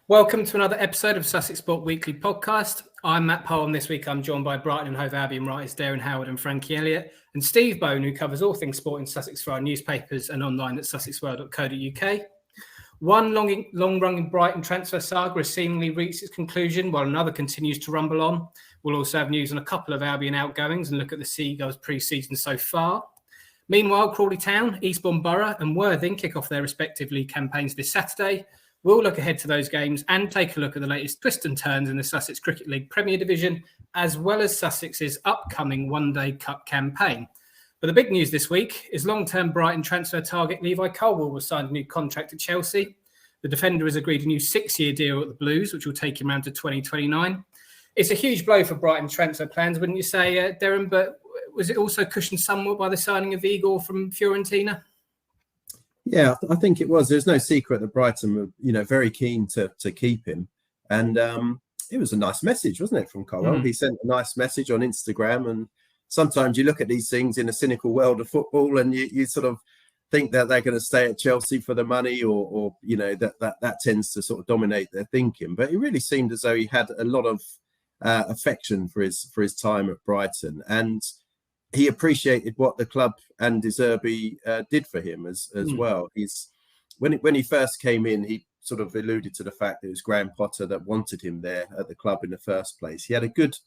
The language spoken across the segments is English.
Welcome to another episode of Sussex Sport Weekly Podcast. I'm Matt Powell, and this week I'm joined by Brighton and Hove Albion writers Derren Howard and Frankie Elliott, and Steve Bone, who covers all things sport in Sussex for our newspapers and online at sussexworld.co.uk. One long-running Brighton transfer saga has seemingly reached its conclusion, while another continues to rumble on. We'll also have news on a couple of Albion outgoings and look at the Seagulls pre-season so far. Meanwhile, Crawley Town, Eastbourne Borough and Worthing kick off their respective league campaigns this Saturday. We'll look ahead to those games and take a look at the latest twists and turns in the Sussex Cricket League Premier Division, as well as Sussex's upcoming One-Day Cup campaign. But the big news this week is long-term Brighton transfer target Levi Colwill was signed a new contract at Chelsea. The defender has agreed a new 6-year deal at the Blues, which will take him around to 2029. It's a huge blow for Brighton transfer plans, wouldn't you say, Derren? But was it also cushioned somewhat by the signing of Igor from Fiorentina? Yeah, I think it was. There's no secret that Brighton were, very keen to keep him. And it was a nice message, wasn't it, from Colwill? He sent a nice message on Instagram. And sometimes you look at these things in a cynical world of football and you sort of think that they're going to stay at Chelsea for the money or that tends to sort of dominate their thinking. But it really seemed as though he had a lot of affection for his time at Brighton. And he appreciated what the club and De Zerbi did for him as well. When he first came in, he sort of alluded to the fact that it was Graham Potter that wanted him there at the club in the first place. He had a good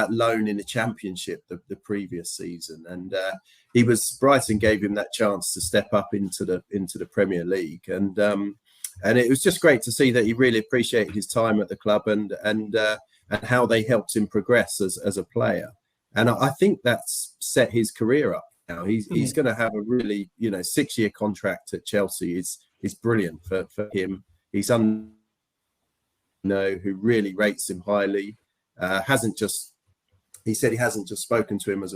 loan in the Championship the previous season, and Brighton gave him that chance to step up into the Premier League, and it was just great to see that he really appreciated his time at the club and how they helped him progress as a player. And I think that's set his career up now. He's going to have a really, 6-year contract at Chelsea. Is brilliant for him. He's who really rates him highly. He said he hasn't just spoken to him as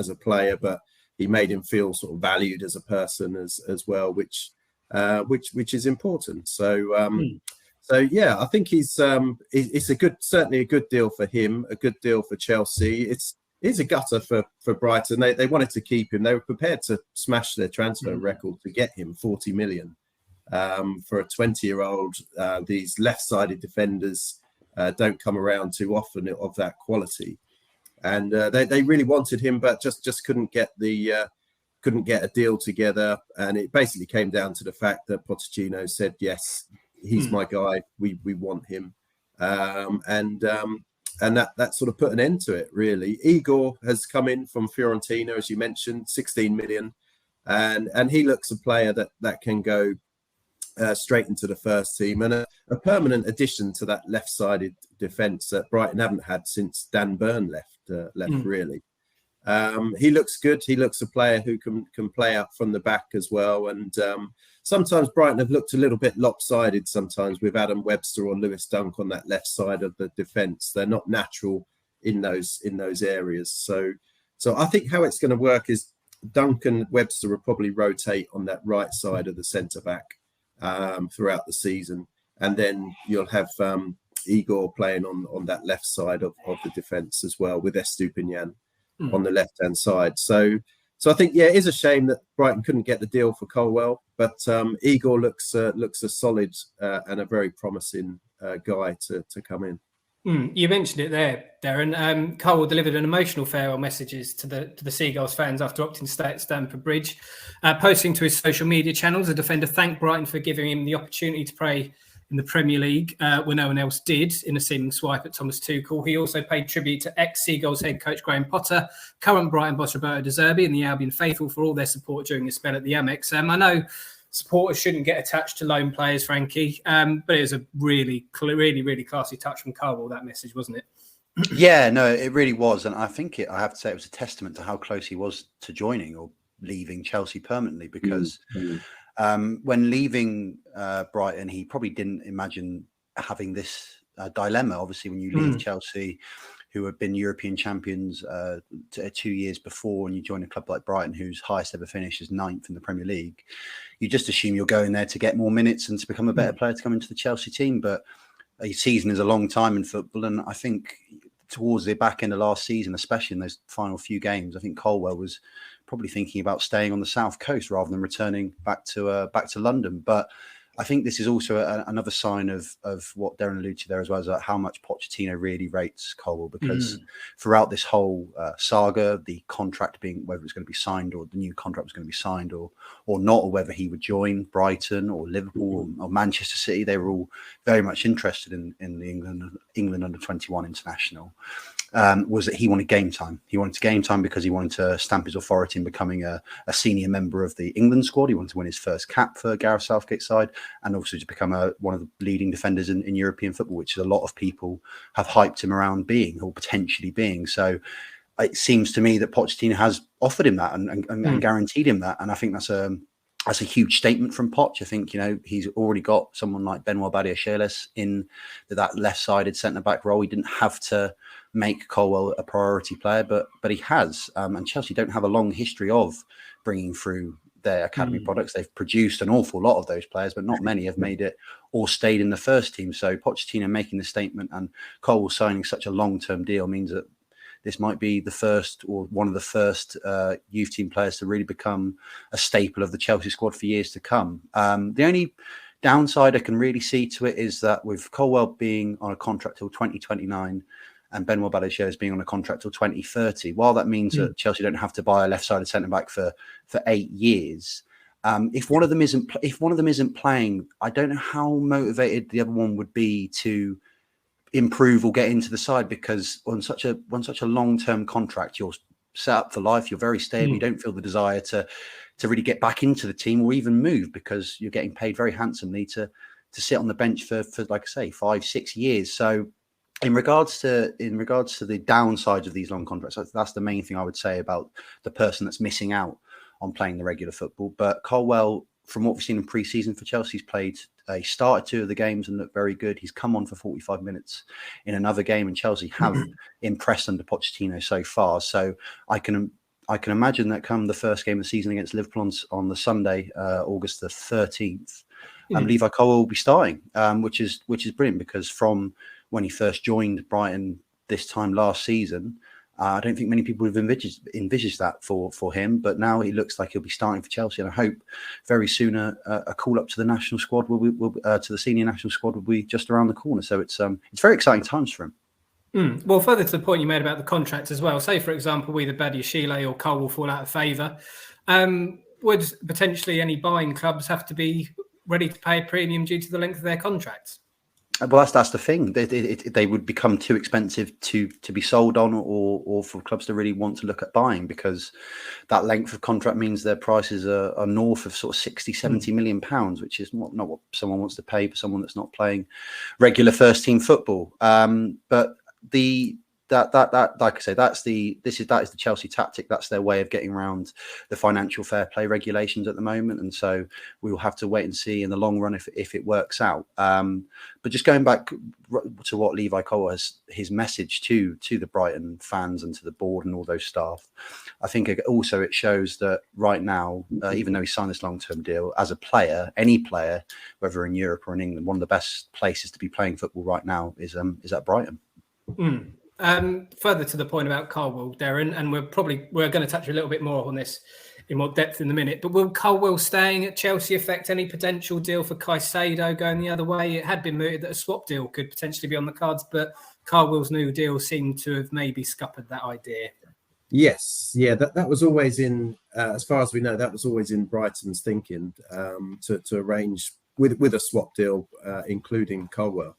a player, but he made him feel sort of valued as a person as well, which is important. So yeah, I think it's certainly a good deal for him, a good deal for Chelsea. It's a gutter for Brighton. They wanted to keep him. They were prepared to smash their transfer record to get him 40 million for a 20-year-old. These left-sided defenders don't come around too often of that quality, and they really wanted him, but just couldn't get a deal together. And it basically came down to the fact that Pochettino said yes. He's my guy. We want him, and that sort of put an end to it. Really, Igor has come in from Fiorentina, as you mentioned, 16 million, and he looks a player that can go straight into the first team and a permanent addition to that left-sided defence that Brighton haven't had since Dan Burn left. Really, he looks good. He looks a player who can play out from the back as well, and. Sometimes Brighton have looked a little bit lopsided sometimes with Adam Webster or Lewis Dunk on that left side of the defence. They're not natural in those areas. So I think how it's going to work is Dunk and Webster will probably rotate on that right side of the centre-back throughout the season. And then you'll have Igor playing on that left side of the defence as well with Estupiñán on the left-hand side. So I think, yeah, it is a shame that Brighton couldn't get the deal for Colwill, but Igor looks a solid and a very promising guy to come in. You mentioned it there, Derren. Colwill delivered an emotional farewell messages to the Seagulls fans after opting to stay at Stamford Bridge. Posting to his social media channels, the defender thanked Brighton for giving him the opportunity to play in the Premier League when no one else did, in a seeming swipe at Thomas Tuchel. He also paid tribute to ex-Seagulls head coach Graham Potter, current Brighton boss Roberto De Zerbi, and the Albion faithful for all their support during his spell at the Amex. I know supporters shouldn't get attached to loan players, Frankie, but it was a really classy touch from Colwill, that message, wasn't it? Yeah, no, it really was. And I think I have to say it was a testament to how close he was to joining or leaving Chelsea permanently, because when leaving Brighton, he probably didn't imagine having this dilemma. Obviously, when you leave Chelsea, who had been European champions 2 years before, and you join a club like Brighton, whose highest ever finish is 9th in the Premier League, you just assume you're going there to get more minutes and to become a better player to come into the Chelsea team. But a season is a long time in football, and I think towards the back end of last season, especially in those final few games, I think Colwill was probably thinking about staying on the south coast rather than returning back to London. But I think this is also another sign of what Derren alluded to there as well, is how much Pochettino really rates Colwell, because throughout this whole saga, the contract being whether it's going to be signed or the new contract was going to be signed or not, or whether he would join Brighton or Liverpool or Manchester City, they were all very much interested in the England under-21 international. Was that he wanted game time. He wanted game time because he wanted to stamp his authority in becoming a senior member of the England squad. He wanted to win his first cap for Gareth Southgate's side, and also to become one of the leading defenders in European football, which a lot of people have hyped him around being, or potentially being. So it seems to me that Pochettino has offered him that and guaranteed him that. And I think that's a huge statement from Poch. I think, he's already got someone like Benoit Badiashile in that left-sided centre-back role. He didn't have to make Colwell a priority player, but he has. And Chelsea don't have a long history of bringing through their academy products. They've produced an awful lot of those players, but not many have made it or stayed in the first team. So Pochettino making the statement and Colwell signing such a long-term deal means that this might be the first or one of the first youth team players to really become a staple of the Chelsea squad for years to come. The only downside I can really see to it is that with Colwell being on a contract till 2029 and Benoit Badiashile being on a contract till 2030, while that means that Chelsea don't have to buy a left-sided centre-back for 8 years, if one of them isn't playing, I don't know how motivated the other one would be to improve or get into the side, because on such a long-term contract, you're set up for life, you're very stable, you don't feel the desire to really get back into the team or even move, because you're getting paid very handsomely to sit on the bench for like I say 5-6 years. So in regards to the downsides of these long contracts, that's the main thing I would say about the person that's missing out on playing the regular football. But Colwell, from what we've seen in pre-season for Chelsea, he started 2 of the games and looked very good. He's come on for 45 minutes in another game, and Chelsea have impressed under Pochettino so far. So I can imagine that come the first game of the season against Liverpool on the Sunday, August the 13th, Levi Colwell will be starting, which is brilliant, because from when he first joined Brighton this time last season, I don't think many people would have envisaged that for him, but now he looks like he'll be starting for Chelsea, and I hope very soon a call up to the national squad to the senior national squad will be just around the corner. So it's very exciting times for him. Well, further to the point you made about the contract as well, say for example either Badiashile or Cole will fall out of favour, would potentially any buying clubs have to be ready to pay a premium due to the length of their contracts? Well, that's the thing. They would become too expensive to be sold on, or for clubs to really want to look at buying, because that length of contract means their prices are north of sort of 60-70 million pounds, which is not what someone wants to pay for someone that's not playing regular first team football. But that like I say, that is the Chelsea tactic. That's their way of getting around the financial fair play regulations at the moment, and so we will have to wait and see in the long run if it works out. But just going back to what Levi Colwell his message to the Brighton fans and to the board and all those staff, I think it shows that right now, even though he signed this long-term deal, as a player, any player, whether in Europe or in England, one of the best places to be playing football right now is at Brighton. Further to the point about Colwell, Derren, and we're going to touch a little bit more on this in more depth in a minute, but will Colwell staying at Chelsea affect any potential deal for Caicedo going the other way? It had been mooted that a swap deal could potentially be on the cards, but Colwell's new deal seemed to have maybe scuppered that idea. Yes, yeah, that was always in, as far as we know, that was always in Brighton's thinking, to arrange with a swap deal, including Colwell.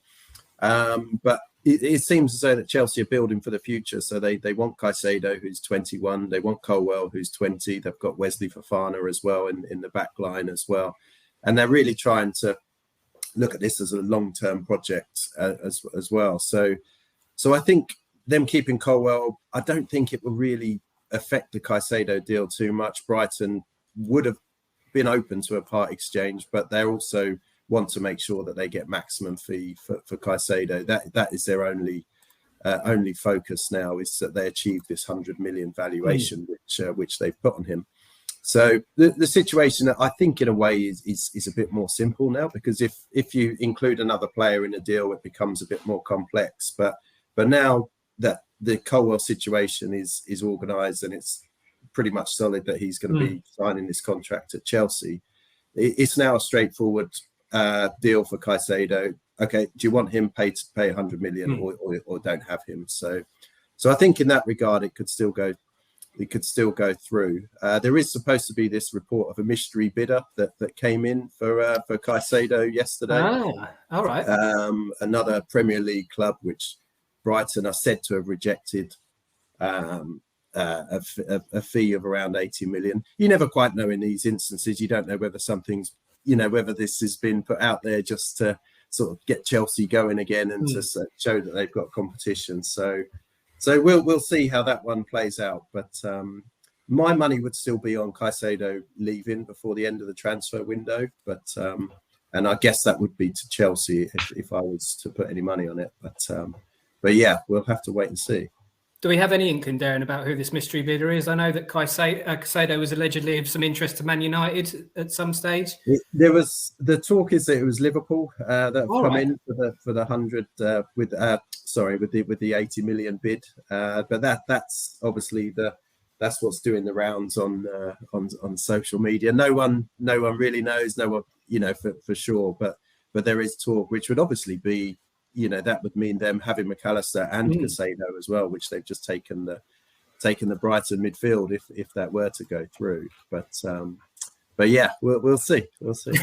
But it seems as though that Chelsea are building for the future. So they want Caicedo, who's 21. They want Colwell, who's 20. They've got Wesley Fofana as well in the back line as well. And they're really trying to look at this as a long-term project as well. So I think them keeping Colwell, I don't think it will really affect the Caicedo deal too much. Brighton would have been open to a part exchange, but they're also want to make sure that they get maximum fee for Caicedo. That is their only focus now, is that they achieve this 100 million valuation which they've put on him. So the situation, I think, in a way is a bit more simple now, because if you include another player in a deal, it becomes a bit more complex. But now that the Colwell situation is organised and it's pretty much solid that he's going to be signing this contract at Chelsea, it's now a straightforward deal for Caicedo. Okay, do you want him pay 100 million or don't have him? So I think in that regard, it could still go through. There is supposed to be this report of a mystery bidder that came in for Caicedo yesterday. Ah, all right. Another Premier League club, which Brighton are said to have rejected a fee of around 80 million. You never quite know in these instances. You don't know whether something's, whether this has been put out there just to sort of get Chelsea going again and to show that they've got competition. So we'll see how that one plays out. But my money would still be on Caicedo leaving before the end of the transfer window. But and I guess that would be to Chelsea if I was to put any money on it. But yeah, we'll have to wait and see. Do we have any inkling, Derren, about who this mystery bidder is? I know that Caicedo was allegedly of some interest to Man United at some stage. The talk is that it was Liverpool that have come in for the 100 with the 80 million bid. But that's obviously that's what's doing the rounds on social media. No one really knows. No one for sure. But there is talk, which would obviously be. That would mean them having McAllister and Caicedo as well, which they've just taken the Brighton midfield if that were to go through. But yeah, we'll see. We'll see.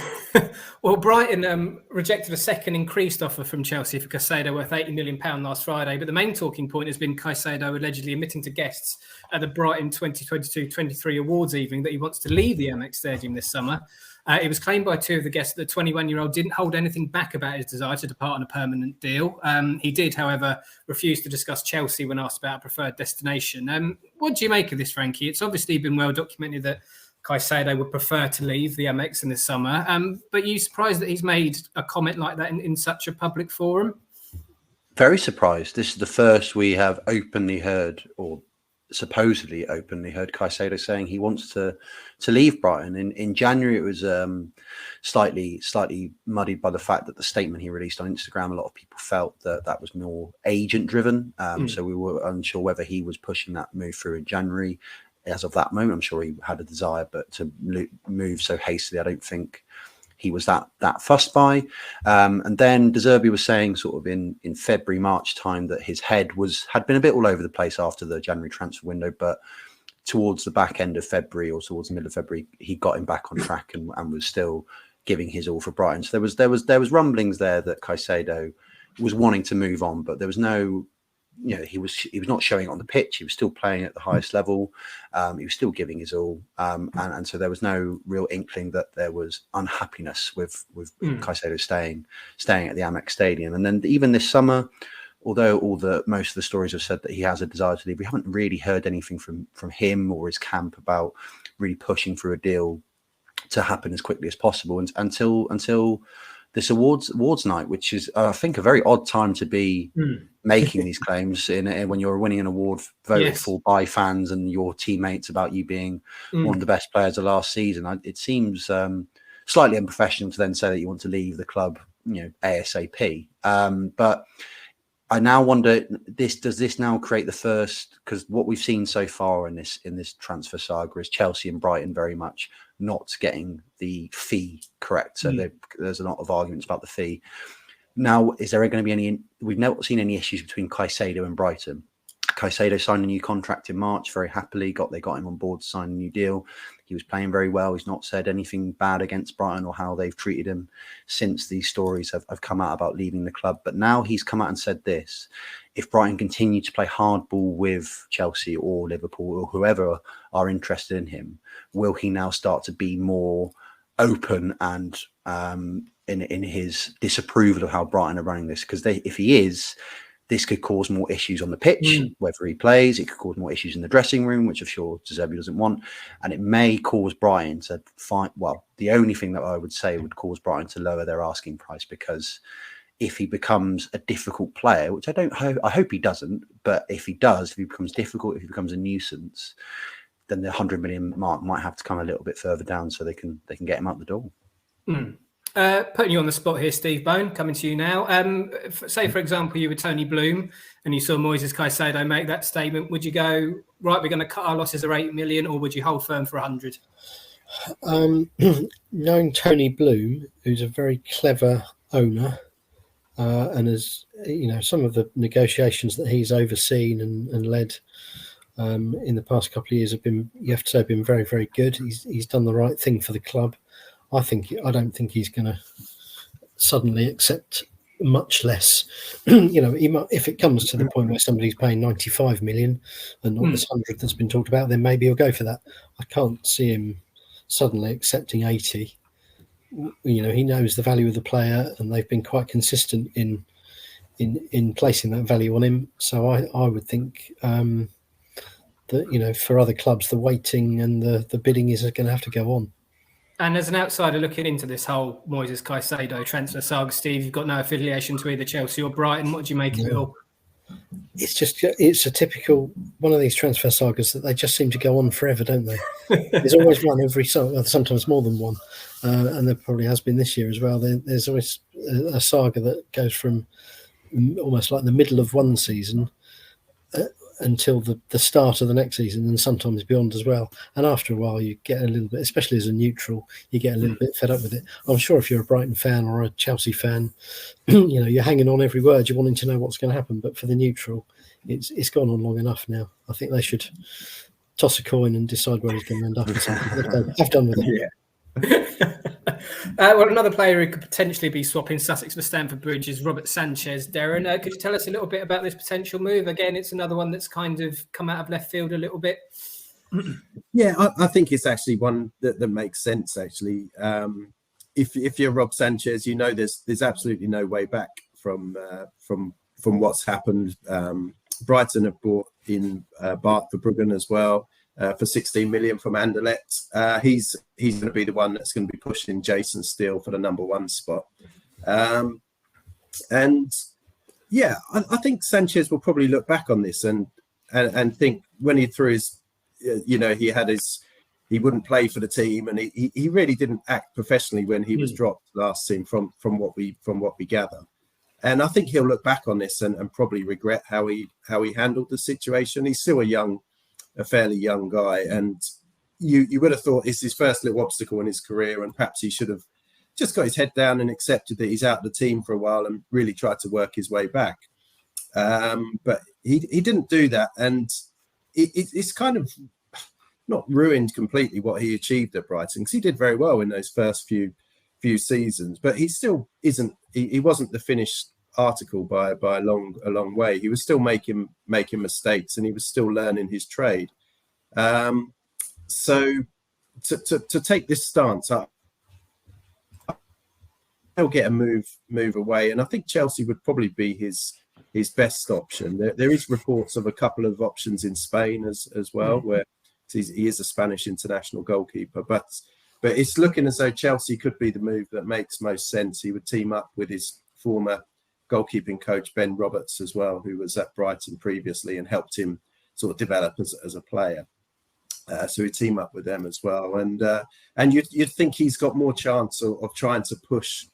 Well, Brighton rejected a second increased offer from Chelsea for Caicedo worth £80 million last Friday. But the main talking point has been Caicedo allegedly admitting to guests at the Brighton 2022-23 awards evening that he wants to leave the Amex Stadium this summer. It was claimed by two of the guests that the 21-year-old didn't hold anything back about his desire to depart on a permanent deal. He did, however, refuse to discuss Chelsea when asked about a preferred destination. What do you make of this, Frankie? It's obviously been well documented that Caicedo would prefer to leave the Amex in the summer. But are you surprised that he's made a comment like that in such a public forum? Very surprised. This is the first we have openly heard, or supposedly openly heard, Caicedo saying he wants to leave Brighton. In January, it was slightly muddied by the fact that the statement he released on Instagram, a lot of people felt that was more agent driven. So we were unsure whether he was pushing that move through in January. As of that moment, I'm sure he had a desire, but to move so hastily, I don't think he was that fussed by. And then De Zerbi was saying sort of in February, March time that his head had been a bit all over the place after the January transfer window, but towards the back end of February or towards the middle of February, he got him back on track and was still giving his all for Brighton. So there was rumblings there that Caicedo was wanting to move on, but there was no, he was not showing it on the pitch. He was still playing at the highest level. He was still giving his all, and so there was no real inkling that there was unhappiness with Caicedo staying at the Amex Stadium. And then even this summer, although most of the stories have said that he has a desire to leave, we haven't really heard anything from him or his camp about really pushing for a deal to happen as quickly as possible until this awards night, which is, I think, a very odd time to be making these claims when you're winning an award voted for by fans and your teammates about you being one of the best players of last season. It seems slightly unprofessional to then say that you want to leave the club, ASAP. But I now wonder, does this now create the first? Because what we've seen so far in this transfer saga is Chelsea and Brighton very much not getting the fee correct. So there's a lot of arguments about the fee. Now, is there going to be any? We've not seen any issues between Caicedo and Brighton. Caicedo signed a new contract in March very happily. They got him on board to sign a new deal. He was playing very well. He's not said anything bad against Brighton or how they've treated him since these stories have come out about leaving the club. But now he's come out and said this: if Brighton continue to play hardball with Chelsea or Liverpool or whoever are interested in him, will he now start to be more open and in his disapproval of how Brighton are running this? Because if he is, this could cause more issues on the pitch, whether he plays. It could cause more issues in the dressing room, which I'm sure De Zerbi doesn't want. And it may cause Brighton to find, the only thing that I would say would cause Brighton to lower their asking price, because if he becomes a difficult player, which I hope he doesn't, but if he does, if he becomes difficult, if he becomes a nuisance, then the 100 million mark might have to come a little bit further down so they can get him out the door. Putting you on the spot here, Steve Bone, coming to you now. Say, for example, you were Tony Bloom and you saw Moises Caicedo make that statement. Would you go, right, we're going to cut our losses of 8 million, or would you hold firm for 100? Knowing Tony Bloom, who's a very clever owner, and as some of the negotiations that he's overseen and led in the past couple of years have been, you have to say, been very, very good. He's done the right thing for the club. I don't think he's going to suddenly accept much less. If it comes to the point where somebody's paying 95 million and not this 100 that's been talked about, then maybe he'll go for that. I can't see him suddenly accepting 80. He knows the value of the player, and they've been quite consistent in placing that value on him. So I would think that for other clubs, the waiting and the bidding is going to have to go on. And as an outsider looking into this whole Moises Caicedo transfer saga, Steve, you've got no affiliation to either Chelsea or Brighton. What do you make of it all? It's a typical one of these transfer sagas that they just seem to go on forever, don't they? There's always one every sometimes more than one, and there probably has been this year as well. There's always a saga that goes from almost like the middle of one season until the start of the next season, and sometimes beyond as well. And after a while, you get a little bit, especially as a neutral, you get a little bit fed up with it. I'm sure if you're a Brighton fan or a Chelsea fan, you're hanging on every word. You're wanting to know what's going to happen. But for the neutral, it's gone on long enough now. I think they should toss a coin and decide where he's going to end up. Have done with it. Yeah. Well, another player who could potentially be swapping Sussex for Stamford Bridge is Robert Sanchez. Derren, could you tell us a little bit about this potential move? Again, it's another one that's kind of come out of left field a little bit. Yeah, I think it's actually one that makes sense, actually. If you're Rob Sanchez, there's absolutely no way back from what's happened. Brighton have brought in Bart Verbruggen as well. For 16 million from Anderlecht. He's going to be the one that's going to be pushing Jason Steele for the number one spot. And yeah, I think Sanchez will probably look back on this and think when he threw his, he wouldn't play for the team, and he really didn't act professionally when he was dropped last season from what we gather. And I think he'll look back on this and probably regret how he handled the situation. He's still a fairly young guy, and you would have thought it's his first little obstacle in his career, and perhaps he should have just got his head down and accepted that he's out of the team for a while and really tried to work his way back. But he didn't do that, and it's kind of not ruined completely what he achieved at Brighton, because he did very well in those first few seasons, but he still isn't. He wasn't the finished article by a long way. He was still making mistakes, and he was still learning his trade. So to take this stance up, he'll get a move away, and I think Chelsea would probably be his best option. There is reports of a couple of options in Spain as well, where he is a Spanish international goalkeeper, but it's looking as though Chelsea could be the move that makes most sense. He would team up with his former goalkeeping coach Ben Roberts as well, who was at Brighton previously and helped him sort of develop as a player. So he'd team up with them as well, and you'd think he's got more chance of trying to push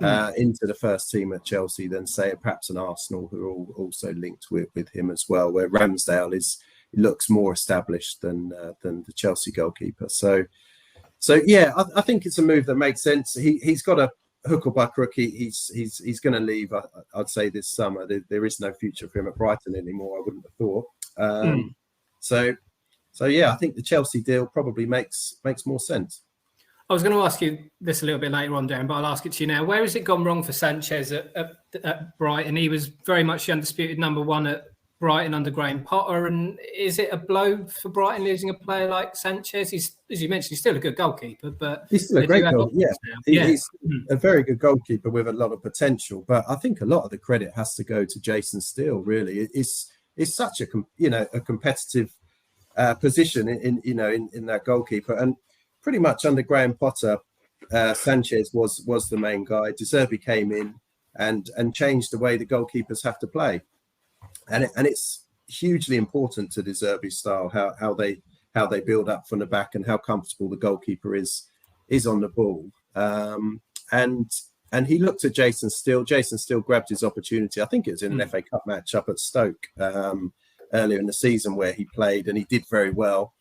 into the first team at Chelsea than say perhaps an Arsenal, who are also linked with him as well, where Ramsdale looks more established than the Chelsea goalkeeper. So yeah, I think it's a move that makes sense. He's got a hook or by crook. He's going to leave. I'd say this summer. There is no future for him at Brighton anymore, I wouldn't have thought. So yeah, I think the Chelsea deal probably makes more sense. I was going to ask you this a little bit later on, Derren, but I'll ask it to you now. Where has it gone wrong for Sanchez at Brighton? He was very much the undisputed number one at Brighton under Graham Potter, and is it a blow for Brighton losing a player like Sanchez? He's, as you mentioned, he's still a good goalkeeper, but he's still a great goalkeeper. Yeah, he's a very good goalkeeper with a lot of potential. But I think a lot of the credit has to go to Jason Steele. Really, it's such a competitive position in that goalkeeper, and pretty much under Graham Potter, Sanchez was the main guy. De Zerbi came in and changed the way the goalkeepers have to play. And it's hugely important to De Zerbi's style how they build up from the back and how comfortable the goalkeeper is on the ball. And he looked at Jason Steele. Jason Steele grabbed his opportunity. I think it was in an FA Cup match up at Stoke earlier in the season where he played, and he did very well.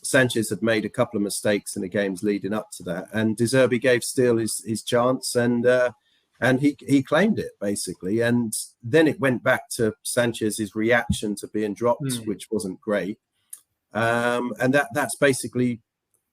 Sanchez had made a couple of mistakes in the games leading up to that, and De Zerbi gave Steele his chance, and he claimed it basically. And then it went back to Sanchez's reaction to being dropped, which wasn't great. And that's basically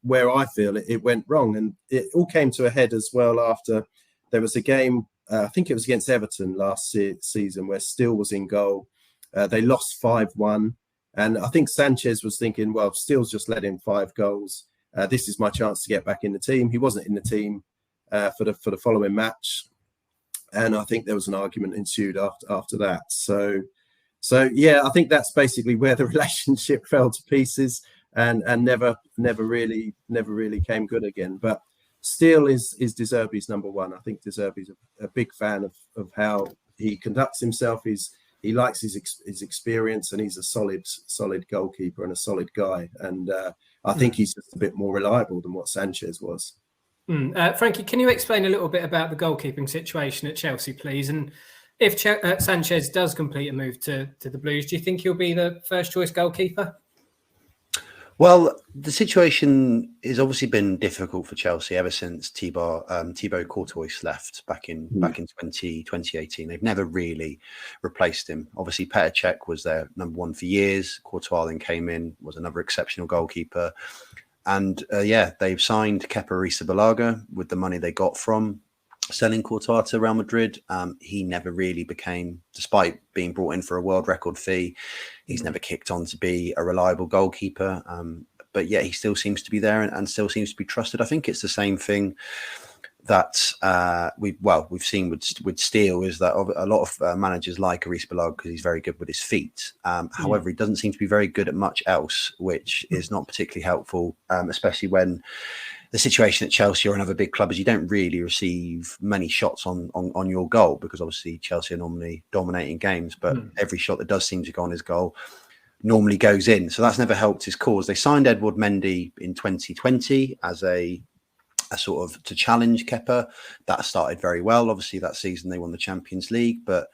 where I feel it went wrong. And it all came to a head as well after there was a game, I think it was against Everton last season, where Steele was in goal. They lost 5-1. And I think Sanchez was thinking, well, Steele's just let in 5 goals. This is my chance to get back in the team. He wasn't in the team for the following match. And I think there was an argument ensued after that. So yeah, I think that's basically where the relationship fell to pieces and never really came good again. But Steele is De Zerbi's number one. I think De Zerbi's a big fan of how he conducts himself. He likes his experience, and he's a solid goalkeeper and a solid guy. And I think he's just a bit more reliable than what Sanchez was. Frankie, can you explain a little bit about the goalkeeping situation at Chelsea, please? And if Sanchez does complete a move to the Blues, do you think he'll be the first choice goalkeeper? Well, the situation has obviously been difficult for Chelsea ever since Thibaut Courtois left back in 2018. They've never really replaced him. Obviously, Petr Cech was their number one for years. Courtois then came in, was another exceptional goalkeeper. And they've signed Kepa Arrizabalaga with the money they got from selling Courtois to Real Madrid. He never really became, despite being brought in for a world record fee, he's never kicked on to be a reliable goalkeeper. But yet he still seems to be there and still seems to be trusted. I think it's the same thing that we've seen with Steele, is that a lot of managers like Arrizabalaga because he's very good with his feet. However, he doesn't seem to be very good at much else, which is not particularly helpful, especially when the situation at Chelsea or another big club is you don't really receive many shots on your goal, because obviously Chelsea are normally dominating games, but every shot that does seem to go on his goal normally goes in. So that's never helped his cause. They signed Edouard Mendy in 2020 as a sort of to challenge Kepa. That started very well. Obviously that season they won the Champions League, but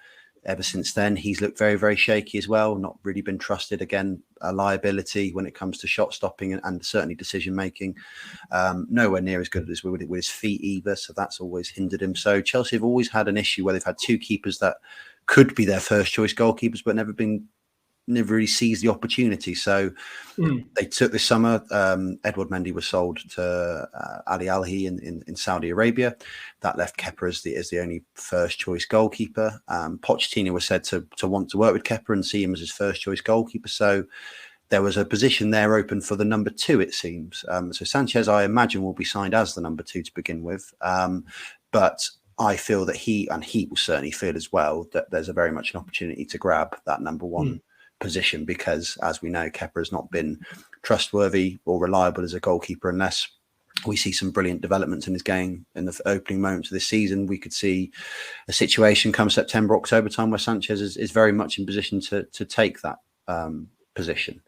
ever since then he's looked very, very shaky as well. Not really been trusted. Again, a liability when it comes to shot stopping and certainly decision making. Nowhere near as good as with his feet either. So that's always hindered him. So Chelsea have always had an issue where they've had two keepers that could be their first choice goalkeepers, but never really seized the opportunity. So they took this summer. Edouard Mendy was sold to Ali Al-Ahly in Saudi Arabia. That left Kepa as the only first choice goalkeeper. Pochettino was said to want to work with Kepa and see him as his first choice goalkeeper. So there was a position there open for the number 2, it seems. So Sanchez, I imagine, will be signed as the number 2 to begin with. But I feel that he will certainly feel as well that there's a very much an opportunity to grab that number 1 position, because as we know, Kepa has not been trustworthy or reliable as a goalkeeper unless we see some brilliant developments in his game in the opening moments of this season. We could see a situation come September, October time where Sanchez is very much in position to take that position.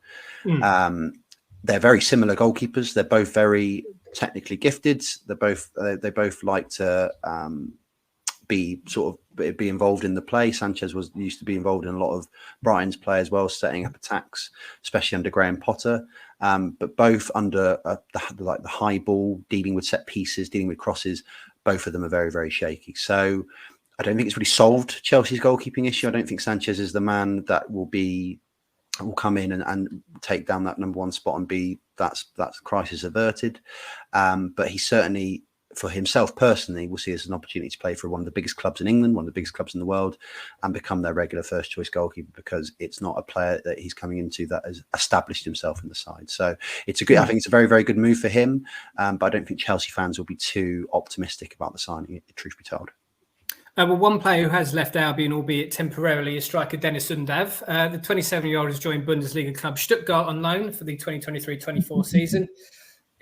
They're very similar goalkeepers. They're both very technically gifted. They both like to be involved in the play. Sanchez used to be involved in a lot of Brighton's play as well, setting up attacks, especially under Graham Potter. But both under the high ball, dealing with set pieces, dealing with crosses, both of them are very, very shaky. So I don't think it's really solved Chelsea's goalkeeping issue. I don't think Sanchez is the man that will come in and take down that number 1 spot and be that's crisis averted. But he certainly, for himself personally, will see it as an opportunity to play for one of the biggest clubs in England, one of the biggest clubs in the world, and become their regular first choice goalkeeper, because it's not a player that he's coming into that has established himself in the side. So I think it's a very, very good move for him. But I don't think Chelsea fans will be too optimistic about the signing, truth be told. Well, one player who has left Albion, albeit temporarily, is striker Dennis Undav. The 27-year-old has joined Bundesliga club Stuttgart on loan for the 2023-24 season. Are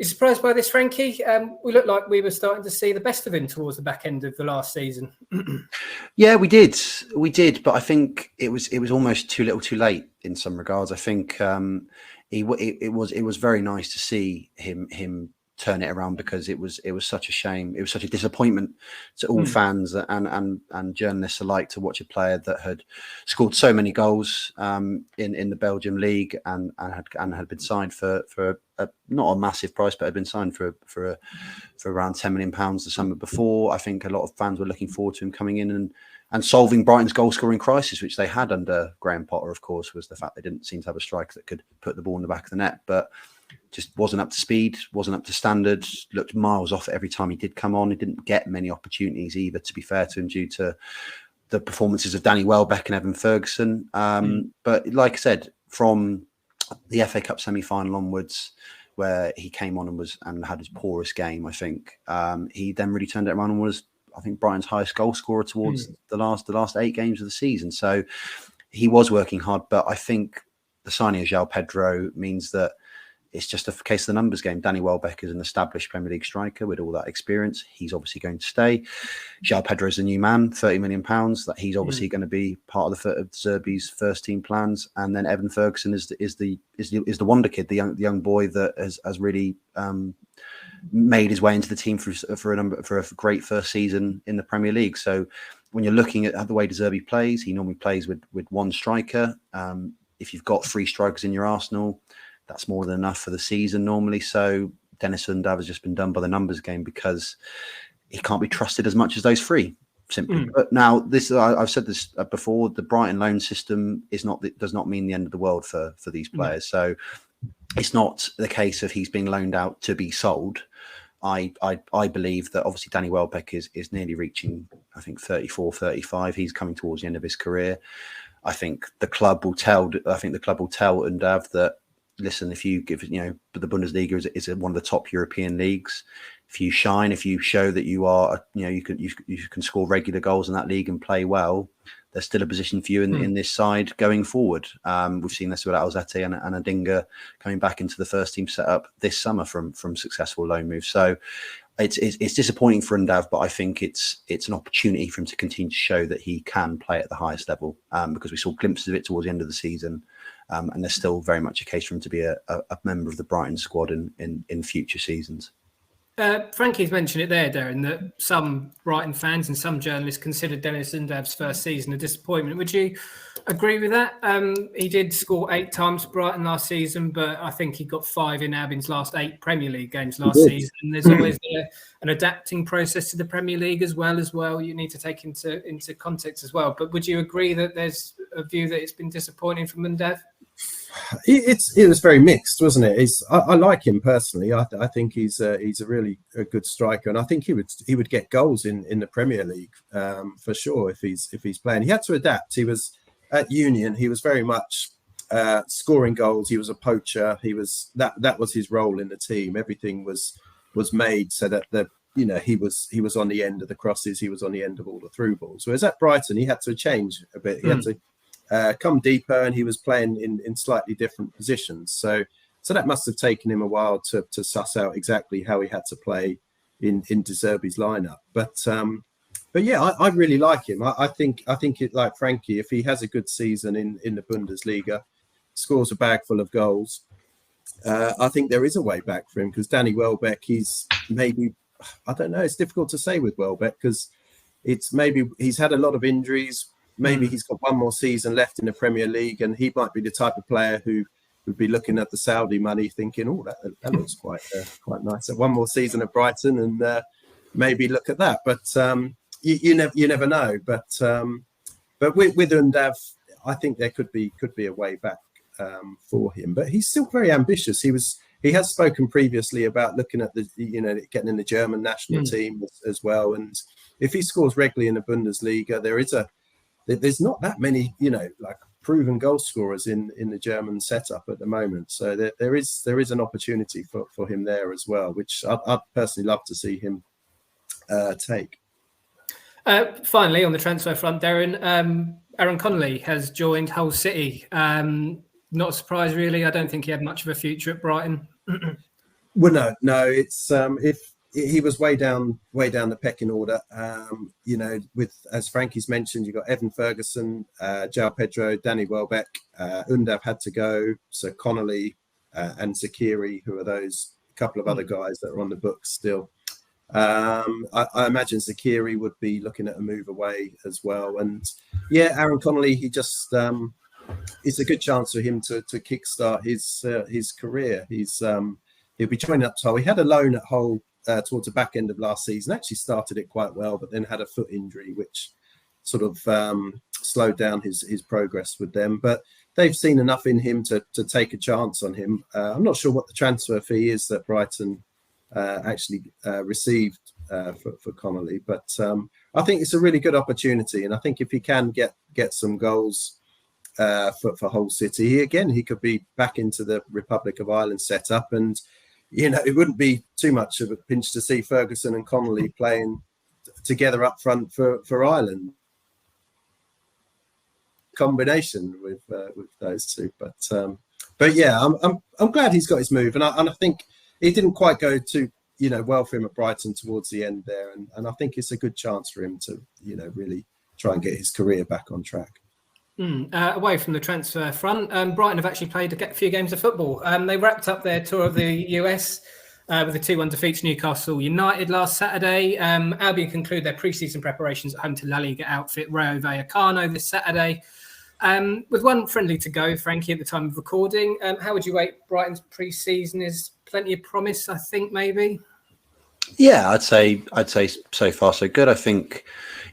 you surprised by this, Frankie? We looked like we were starting to see the best of him towards the back end of the last season. Yeah, we did, but I think it was almost too little, too late in some regards. I think it was very nice to see him turn it around, because it was such a shame. It was such a disappointment to all fans and journalists alike to watch a player that had scored so many goals in the Belgium league and had been signed for not a massive price, but had been signed for around £10 million the summer before. I think a lot of fans were looking forward to him coming in and solving Brighton's goal scoring crisis, which they had under Graham Potter, of course, was the fact they didn't seem to have a striker that could put the ball in the back of the net, but just wasn't up to speed, wasn't up to standard, looked miles off every time he did come on. He didn't get many opportunities either, to be fair to him, due to the performances of Danny Welbeck and Evan Ferguson. But like I said, from the FA Cup semi-final onwards, where he came on and had his poorest game, I think, he then really turned it around and was, I think, Brighton's highest goal scorer towards the last 8 games of the season. So he was working hard, but I think the signing of João Pedro means that it's just a case of the numbers game. Danny Welbeck is an established Premier League striker with all that experience. He's obviously going to stay. João Pedro is a new man, £30 million. That he's obviously going to be part of De Zerbi's first team plans. And then Evan Ferguson is the wonder kid, the young boy that has really made his way into the team for a great first season in the Premier League. So when you're looking at the way De Zerbi plays, he normally plays with one striker. If you've got 3 strikers in your arsenal, that's more than enough for the season normally. So Dennis Undav has just been done by the numbers game because he can't be trusted as much as those 3, simply. But now, I've said this before, the Brighton loan system does not mean the end of the world for these players. So it's not the case of he's being loaned out to be sold. I believe that obviously Danny Welbeck is nearly reaching, I think, 34, 35. He's coming towards the end of his career. I think the club will tell Undav that, listen, if you give, the Bundesliga is one of the top European leagues. If you shine, if you show that you are, you can score regular goals in that league and play well, there's still a position for you in this side going forward. We've seen this with Alzate and Adinga coming back into the first team setup this summer from successful loan moves. So it's disappointing for Undav, but I think it's an opportunity for him to continue to show that he can play at the highest level, because we saw glimpses of it towards the end of the season. And there's still very much a case for him to be a member of the Brighton squad in future seasons. Frankie's mentioned it there, Derren, that some Brighton fans and some journalists considered Dennis Undav's first season a disappointment. Would you agree with that? He did score 8 times for Brighton last season, but I think he got 5 in Albion's last 8 Premier League games last season. There's always an adapting process to the Premier League as well. You need to take into context as well. But would you agree that there's a view that it's been disappointing from Undav? It was very mixed, wasn't it? I like him personally. I think he's a really good striker, and I think he would get goals in the Premier League for sure if he's playing. He had to adapt. He was at Union. He was very much scoring goals. He was a poacher. That was his role in the team. Everything was made so that he was on the end of the crosses. He was on the end of all the through balls. Whereas at Brighton, he had to change a bit. He had to come deeper, and he was playing in slightly different positions. So that must have taken him a while to suss out exactly how he had to play in De Zerbi's lineup. But yeah, I really like him. I think it, like Frankie, if he has a good season in the Bundesliga, scores a bag full of goals, I think there is a way back for him, because Danny Welbeck, he's maybe, I don't know, it's difficult to say with Welbeck, because it's maybe he's had a lot of injuries. Maybe he's got one more season left in the Premier League, and he might be the type of player who would be looking at the Saudi money thinking, oh, that looks quite nice. So one more season at Brighton, and maybe look at that. But you never know. But with Undav, I think there could be a way back for him. But he's still very ambitious. He has spoken previously about looking at getting in the German national team as well. And if he scores regularly in the Bundesliga, there's not that many, like proven goal scorers in the German setup at the moment. So there is an opportunity for him there as well, which I'd personally love to see him take. Finally, on the transfer front, Derren, Aaron Connolly has joined Hull City. Not a surprise, really. I don't think he had much of a future at Brighton. Well, no. It's if he was way down the pecking order. With, as Frankie's mentioned, you got Evan Ferguson, João Pedro, Danny Welbeck, Undav had to go, so Connolly and Zakiri, who are those couple of other guys that are on the books still. I imagine Zakiri would be looking at a move away as well. And yeah, Aaron Connolly, he just it's a good chance for him to kickstart his career. He'll be joining up Hull. He had a loan at Hull towards the back end of last season. Actually started it quite well, but then had a foot injury, which sort of slowed down his progress with them. But they've seen enough in him to take a chance on him. I'm not sure what the transfer fee is that Brighton actually received for Connolly, but I think it's a really good opportunity, and I think if he can get some goals for Hull City, he could be back into the Republic of Ireland setup, and it wouldn't be too much of a pinch to see Ferguson and Connolly playing together up front for Ireland. Combination with those two, but yeah, I'm glad he's got his move, and I think it didn't quite go too well for him at Brighton towards the end there, and I think it's a good chance for him to really try and get his career back on track. Away from the transfer front, Brighton have actually played a few games of football. They wrapped up their tour of the US with a 2-1 defeat to Newcastle United last Saturday. Albion conclude their pre-season preparations at home to La Liga outfit Rayo Vallecano this Saturday. With one friendly to go, Frankie, at the time of recording, how would you rate Brighton's pre-season? Is plenty of promise, I think, maybe? Yeah, I'd say so far so good. I think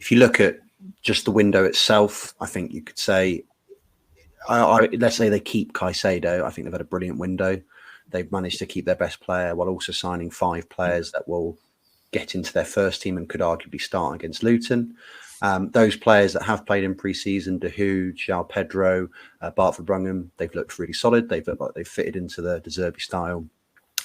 if you look at just the window itself, I think you could say, let's say they keep Caicedo. I think they've had a brilliant window. They've managed to keep their best player while also signing 5 players that will get into their first team and could arguably start against Luton. Those players that have played in pre-season, Dahoud, João Pedro, Bartford Brungham, they've looked really solid. They've looked like they've fitted into the De Zerbi style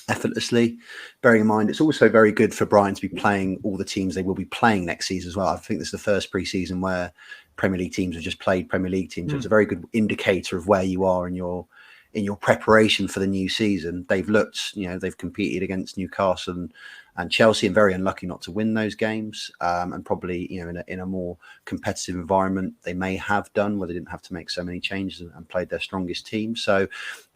effortlessly. Bearing in mind, it's also very good for Brighton to be playing all the teams they will be playing next season as well. I think this is the first pre-season where Premier League teams have just played Premier League teams. So it's a very good indicator of where you are in your preparation for the new season. They've looked, they've competed against Newcastle and Chelsea, and very unlucky not to win those games. And probably, in a more competitive environment, they may have done where they didn't have to make so many changes and played their strongest team. So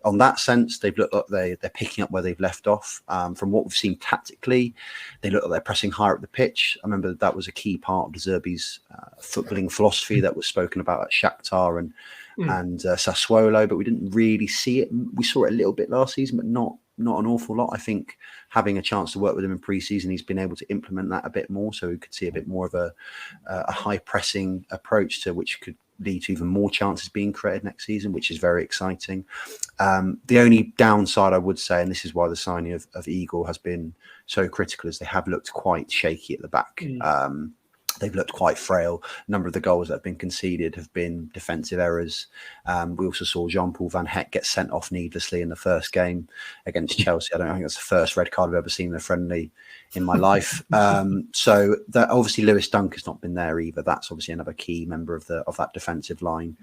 on that sense, they've looked like they're picking up where they've left off. From what we've seen tactically, they look like they're pressing higher up the pitch. I remember that was a key part of De Zerbi's footballing philosophy that was spoken about at Shakhtar and Sassuolo, but we didn't really see it. We saw it a little bit last season, but not an awful lot. I think having a chance to work with him in pre-season, he's been able to implement that a bit more, so we could see a bit more of a high pressing approach to which could lead to even more chances being created next season, which is very exciting. The only downside I would say, and this is why the signing of Igor has been so critical, is they have looked quite shaky at the back. They've looked quite frail. A number of the goals that have been conceded have been defensive errors. We also saw Jean-Paul Van Heck get sent off needlessly in the first game against Chelsea. I don't think that's the first red card I've ever seen in a friendly in my life. So obviously Lewis Dunk has not been there either. That's obviously another key member of that defensive line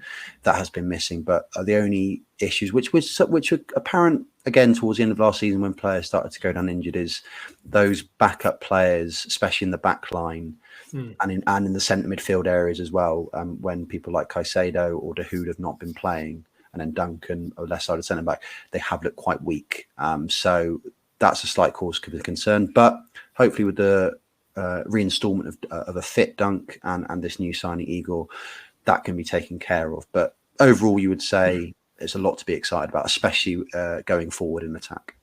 that has been missing. But the only issues, which were apparent again towards the end of last season when players started to go down injured, is those backup players, especially in the back line, and in the centre midfield areas as well, when people like Caicedo or Dahoud have not been playing, and then Duncan or left-sided centre-back, they have looked quite weak. So that's a slight cause of concern. But hopefully with the reinstalment of a fit Dunk and this new signing Igor, that can be taken care of. But overall, you would say there's a lot to be excited about, especially going forward in attack.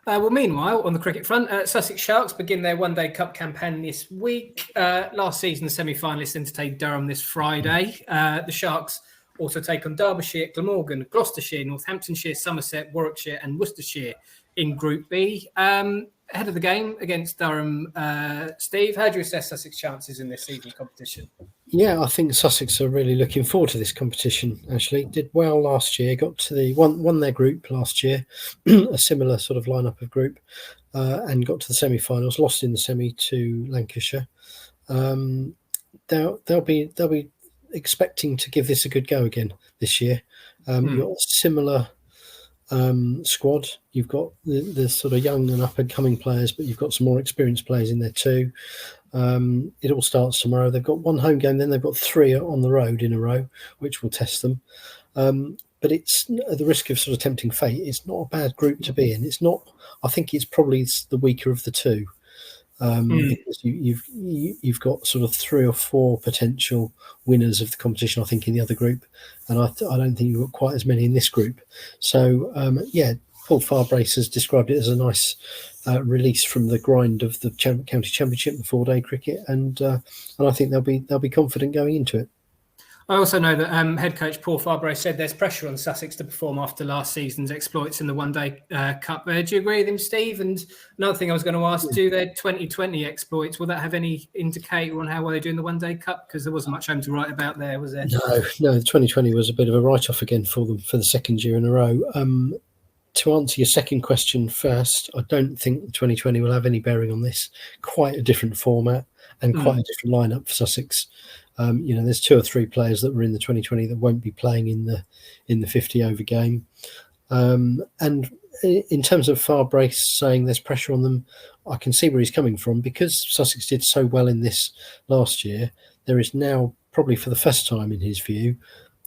Well, meanwhile, on the cricket front, Sussex Sharks begin their one-day cup campaign this week. Last season, the semi-finalists entertained Durham this Friday. The Sharks also take on Derbyshire, Glamorgan, Gloucestershire, Northamptonshire, Somerset, Warwickshire and Worcestershire in Group B. Ahead of the game against Durham, Steve, how do you assess Sussex chances in this evening competition? Yeah, I think Sussex are really looking forward to this competition, actually. Did well last year, got to won their group last year, a similar sort of lineup of group, and got to the semi-finals, lost in the semi to Lancashire. They'll be expecting to give this a good go again this year. You've got a similar squad. You've got the sort of young and up-and-coming players, but you've got some more experienced players in there too. It all starts tomorrow. They've got one home game, then they've got 3 on the road in a row, which will test them. but it's at the risk of sort of tempting fate. It's not a bad group to be in. It's not. I think it's probably the weaker of the two. Because you've got sort of 3 or 4 potential winners of the competition, I think, in the other group, and I don't think you've got quite as many in this group. So Paul Farbrace has described it as a nice release from the grind of the county championship, the 4-day cricket, and I think they'll be confident going into it. I also know that head coach Paul Farbrace said there's pressure on Sussex to perform after last season's exploits in the one-day cup. Do you agree with him, Steve? And another thing I was going to ask, do their 2020 exploits, will that have any indicator on how well they do in the one-day cup? Because there wasn't much home to write about there, was there? No, the 2020 was a bit of a write-off again for them for the second year in a row. To answer your second question first, I don't think the 2020 will have any bearing on this. Quite a different format and quite a different lineup for Sussex. There's 2 or 3 players that were in the 2020 that won't be playing in the 50 over game. And in terms of Farbrace saying there's pressure on them, I can see where he's coming from, because Sussex did so well in this last year. There is now, probably for the first time in his view,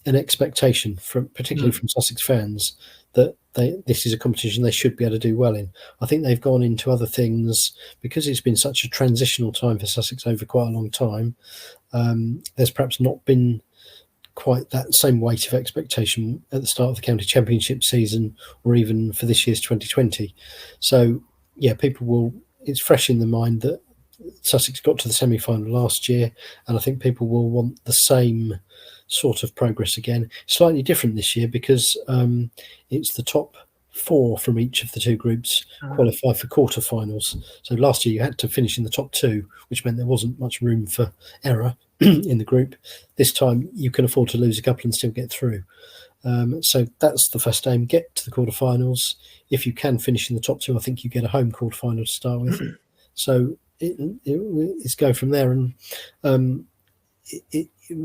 an expectation particularly from Sussex fans that this is a competition they should be able to do well in. I think they've gone into other things because it's been such a transitional time for Sussex over quite a long time. There's perhaps not been quite that same weight of expectation at the start of the county championship season, or even for this year's 2020. So it's fresh in the mind that Sussex got to the semi-final last year, and I think people will want the same sort of progress again. Slightly different this year because it's the top 4 from each of the 2 groups qualify for quarterfinals. So last year you had to finish in the top 2, which meant there wasn't much room for error in the group. This time you can afford to lose a couple and still get through. So that's the first aim: get to the quarterfinals. If you can finish in the top 2, I think you get a home quarterfinal to start with. So it's go from there. And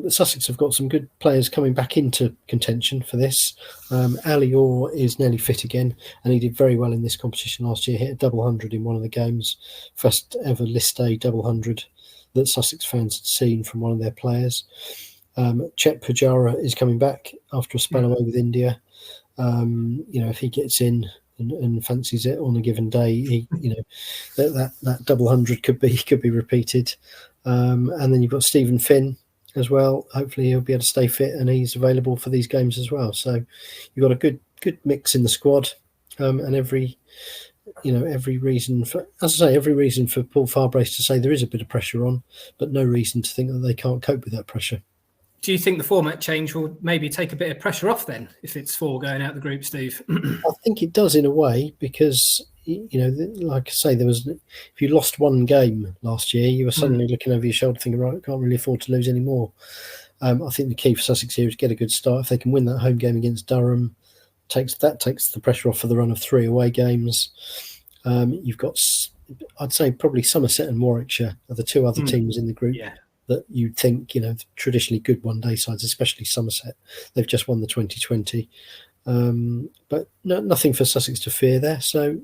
Sussex have got some good players coming back into contention for this. Elliott is nearly fit again, and he did very well in this competition last year. Hit a double 100 in one of the games, first ever list day double 100 that Sussex fans had seen from one of their players. Chet Pujara is coming back after a spell away with India. If he gets in and fancies it on a given day, that double 100 could be repeated. And then you've got Stephen Finn as well. Hopefully he'll be able to stay fit and he's available for these games as well. So you've got a good mix in the squad, and every reason for Paul Farbrace to say there is a bit of pressure on, but no reason to think that they can't cope with that pressure. Do you think the format change will maybe take a bit of pressure off then, if it's 4 going out the group, Steve? I think it does in a way, because like I say, if you lost 1 game last year, you were suddenly looking over your shoulder thinking, right, I can't really afford to lose any more. I think the key for Sussex here is get a good start. If they can win that home game against Durham, takes the pressure off for the run of 3 away games. You've got, I'd say, probably Somerset and Warwickshire are the 2 other teams in the group that you'd think, traditionally good one-day sides, especially Somerset. They've just won the 2020. But nothing for Sussex to fear there. So,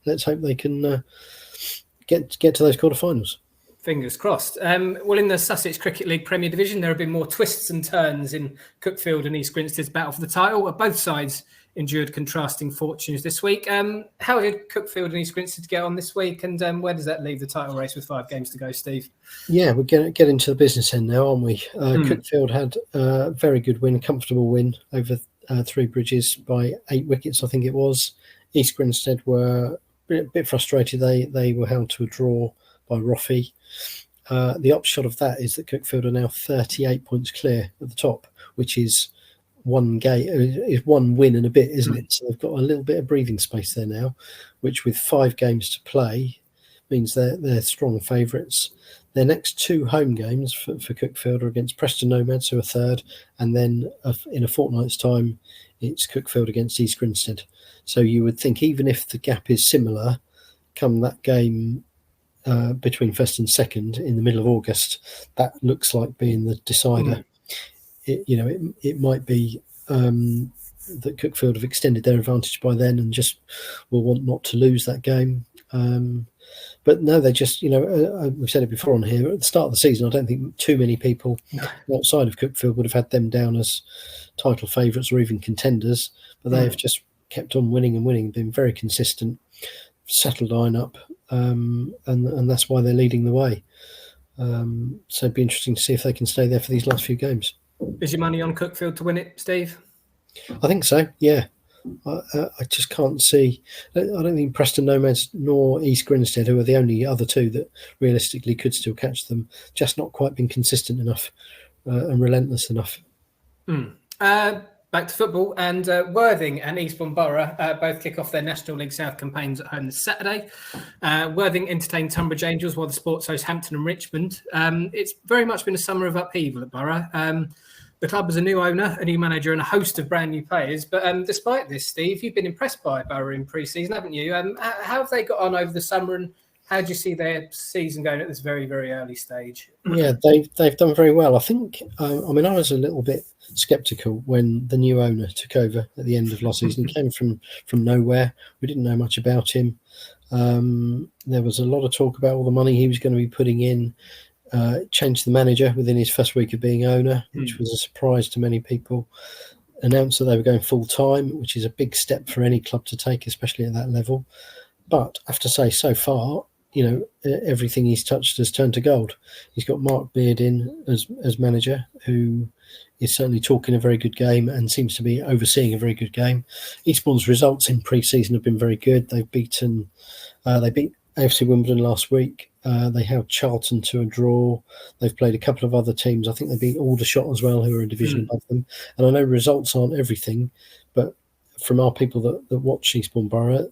let's hope they can get to those quarterfinals. Fingers crossed. Well, in the Sussex Cricket League Premier Division, there have been more twists and turns in Cuckfield and East Grinstead's battle for the title. Both sides endured contrasting fortunes this week. How did Cuckfield and East Grinstead get on this week, and where does that leave the title race with 5 games to go, Steve? Yeah, we're get into the business end now, aren't we? Cuckfield had a very good win, a comfortable win over 3 Bridges by 8 wickets, I think it was. East Grinstead were a bit frustrated. They were held to a draw by Roffey. The upshot of that is that Cuckfield are now 38 points clear at the top, which is 1 win and a bit, isn't it? So they've got a little bit of breathing space there now, which with 5 games to play means they're strong favourites. Their next 2 home games for Cuckfield are against Preston Nomads, who are 3rd, and then in a fortnight's time, it's Cuckfield against East Grinstead. So you would think, even if the gap is similar, come that game between 1st and 2nd in the middle of August, that looks like being the decider. It might be that Cuckfield have extended their advantage by then and just will want not to lose that game. But no, they just, we've said it before on here, at the start of the season, I don't think too many people outside of Cookfield would have had them down as title favourites or even contenders. But they have just kept on winning and winning, been very consistent, settled line-up, and that's why they're leading the way. So it'd be interesting to see if they can stay there for these last few games. Is your money on Cookfield to win it, Steve? I think so, yeah. I just can't see. I don't think Preston Nomads nor East Grinstead, who are the only other two that realistically could still catch them, just not quite been consistent enough and relentless enough. Back to football, and Worthing and Eastbourne Borough both kick off their National League South campaigns at home this Saturday. Worthing entertain Tunbridge Angels while the Sports host Hampton and Richmond. It's very much been a summer of upheaval at Borough. The club has a new owner, a new manager, and a host of brand new players. But despite this, Steve, you've been impressed by Borough in pre-season, haven't you? How have they got on over the summer, and how do you see their season going at this very, very early stage? Yeah, they've done very well. I think, I was a little bit sceptical when the new owner took over at the end of last season. He came from nowhere. We didn't know much about him. There was a lot of talk about all the money he was going to be putting in. Changed the manager within his first week of being owner, which was a surprise to many people. Announced that they were going full-time, which is a big step for any club to take, especially at that level. But I have to say, so far, everything he's touched has turned to gold. He's got Mark Beard in as manager, who is certainly talking a very good game and seems to be overseeing a very good game. Eastbourne's results in pre-season have been very good. They beat AFC Wimbledon last week. They held Charlton to a draw. They've played a couple of other teams. I think they beat Aldershot as well, who are a division above them. And I know results aren't everything, but from our people that watch Eastbourne Borough,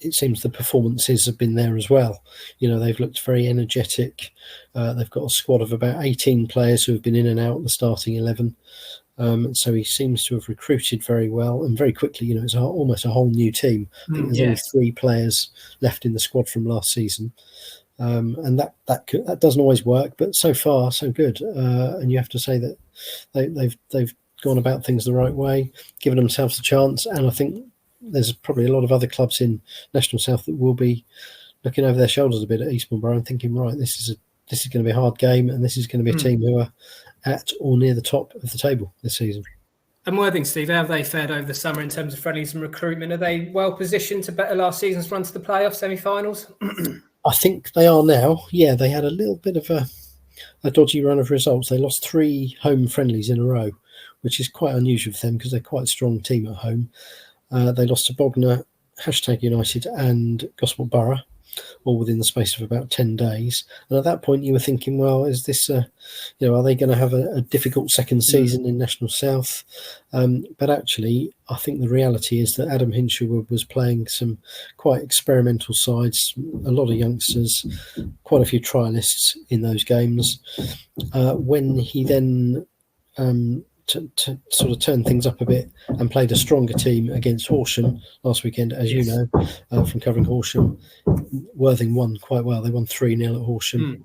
it seems the performances have been there as well. They've looked very energetic. They've got a squad of about 18 players who have been in and out of the starting 11. So he seems to have recruited very well and very quickly. It's almost a whole new team. I think there's only 3 players left in the squad from last season. And that doesn't always work, but so far so good. And you have to say that they've gone about things the right way, given themselves a chance. And I think there's probably a lot of other clubs in National South that will be looking over their shoulders a bit at Eastbourne Borough and thinking, right, this is going to be a hard game, and this is going to be a team who are at or near the top of the table this season. And Worthing, Steve, how have they fared over the summer in terms of friendlies and recruitment? Are they well positioned to better last season's run to the playoff semi-finals? I think they are now. Yeah, they had a little bit of a dodgy run of results. They lost 3 home friendlies in a row, which is quite unusual for them because they're quite a strong team at home. They lost to Bognor, #United and Gosport Borough, all within the space of about 10 days. And at that point, you were thinking, well, is this, are they going to have a difficult second season in National South? But actually, I think the reality is that Adam Hinshaw was playing some quite experimental sides, a lot of youngsters, quite a few trialists in those games. When he then to sort of turn things up a bit and played a stronger team against Horsham last weekend, as you know, from covering Horsham. Worthing won quite well. They won 3-0 at Horsham.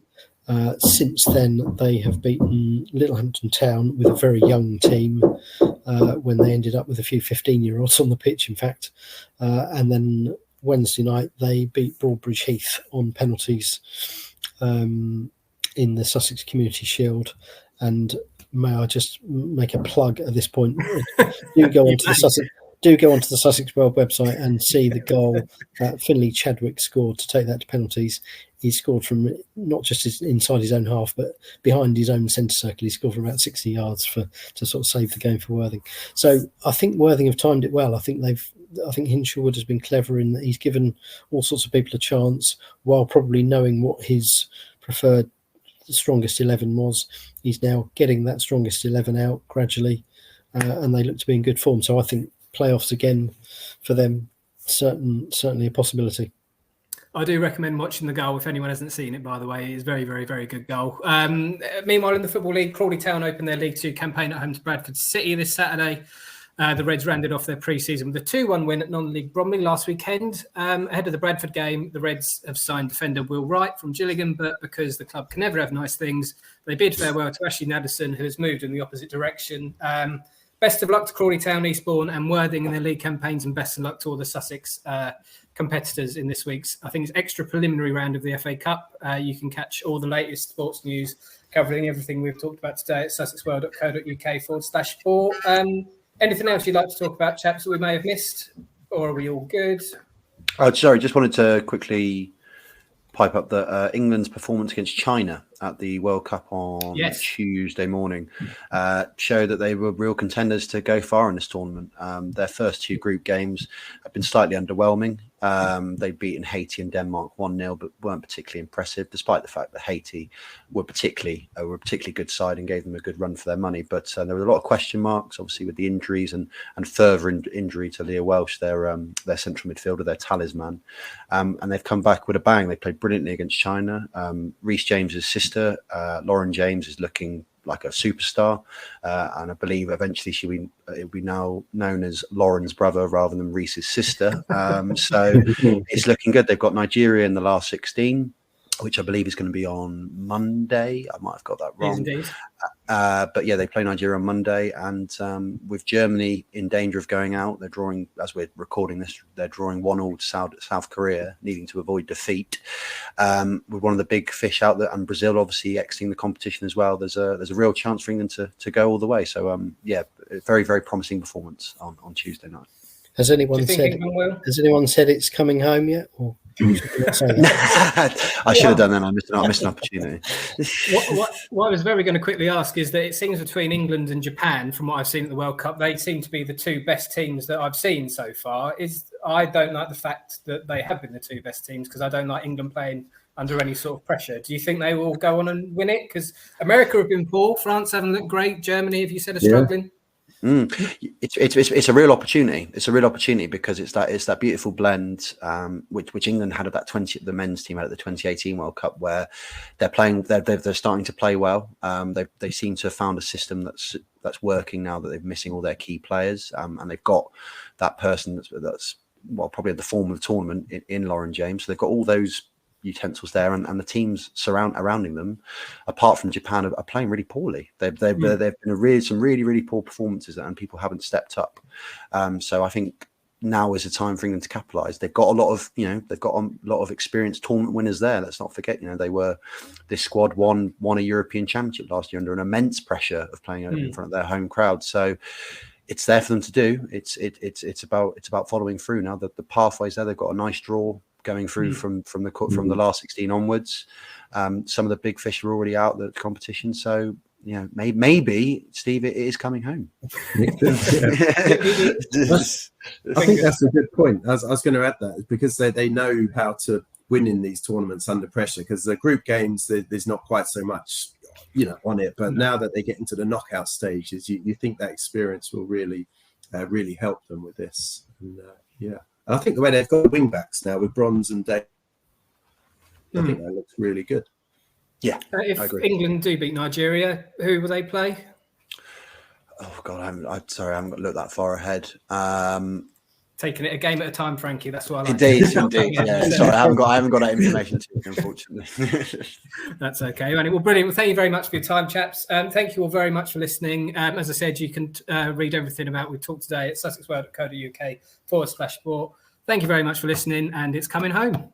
Since then, they have beaten Littlehampton Town with a very young team when they ended up with a few 15-year-olds on the pitch, in fact. And then Wednesday night, they beat Broadbridge Heath on penalties in the Sussex Community Shield. And may I just make a plug at this point? Do go onto the Sussex World website and see the goal that Finlay Chadwick scored to take that to penalties. He scored from not just inside his own half, but behind his own centre circle. He scored from about 60 yards to sort of save the game for Worthing. So I think Worthing have timed it well. I think Hinshaw has been clever in that he's given all sorts of people a chance while probably knowing what his preferred strongest 11 was. He's now getting that strongest 11 out gradually, and they look to be in good form. So I think playoffs again for them, certainly a possibility. I do recommend watching the goal if anyone hasn't seen it, by the way. It's a very, very, very good goal. Meanwhile, in the Football League, Crawley Town opened their League 2 campaign at home to Bradford City this Saturday. The Reds rounded off their pre-season with a 2-1 win at non-league Bromley last weekend. Ahead of the Bradford game, the Reds have signed defender Will Wright from Gillingham, but because the club can never have nice things, they bid farewell to Ashley Naderson, who has moved in the opposite direction. Best of luck to Crawley Town, Eastbourne and Worthing in their league campaigns, and best of luck to all the Sussex competitors in this week's, I think it's extra preliminary round of the FA Cup. You can catch all the latest sports news covering everything we've talked about today at sussexworld.co.uk/sport. Anything else you'd like to talk about, chaps, that we may have missed? Or are we all good? Oh, sorry, just wanted to quickly pipe up that England's performance against China at the World Cup on Tuesday morning showed that they were real contenders to go far in this tournament. Their first 2 group games have been slightly underwhelming. They'd beaten Haiti and Denmark 1-0, but weren't particularly impressive, despite the fact that Haiti were particularly good side and gave them a good run for their money. But there were a lot of question marks, obviously, with the injuries and further injury to Leah Welsh, their central midfielder, their talisman. And they've come back with a bang. They played brilliantly against China. Reece James's sister, Lauren James, is looking like a superstar, and I believe eventually it'll be now known as Lauren's brother rather than Reece's sister. So it's looking good. They've got Nigeria in the last 16, which I believe is going to be on Monday. I might have got that wrong. But yeah, they play Nigeria on Monday, and with Germany in danger of going out, they're drawing, as we're recording this, they're drawing 1-1 to South Korea, needing to avoid defeat. With one of the big fish out there, and Brazil obviously exiting the competition as well, there's a real chance for England to go all the way. So yeah, very, very promising performance on Tuesday night. Has anyone said it's coming home yet? Or I should have done that. I missed an opportunity. What I was very going to quickly ask is that it seems between England and Japan, from what I've seen at the World Cup, they seem to be the 2 best teams that I've seen so far. I don't like the fact that they have been the 2 best teams, because I don't like England playing under any sort of pressure. Do you think they will go on and win it? Because America have been poor, France haven't looked great, Germany, have you said, are struggling? It's a real opportunity. It's a real opportunity because it's that beautiful blend which England had at the men's team had at the 2018 World Cup, where they're starting to play well. They seem to have found a system that's working now that they're missing all their key players, and they've got that person that's probably at the form of the tournament in Lauren James. So they've got all those utensils there, and the teams surrounding them, apart from Japan, are playing really poorly. They've been some really poor performances, and people haven't stepped up. So I think now is the time for England to capitalise. They've got a lot of experienced tournament winners there. Let's not forget, this squad won a European Championship last year under an immense pressure of playing in front of their home crowd. So it's there for them to do. It's about following through now. The pathways there. They've got a nice draw going through from the last 16 onwards. Some of the big fish are already out the competition, so maybe Steve, it is coming home. I think that's a good point. I was going to add that, because they know how to win in these tournaments under pressure, because the group games there's not quite so much on it, but now that they get into the knockout stages, you think that experience will really help them with this. And, I think the way they've got wing backs now with Bronze and Day, I think that looks really good. Yeah, if I agree. England do beat Nigeria, who will they play? Oh God, I'm sorry, I haven't looked that far ahead. Taking it a game at a time, Frankie. That's what I like. Indeed. Yeah. Sorry, I haven't got that information to you, unfortunately. That's okay. Well, brilliant. Well, thank you very much for your time, chaps. Thank you all very much for listening. As I said, you can read everything about we talked today at sussexworld.co.uk/sport. Thank you very much for listening, and it's coming home.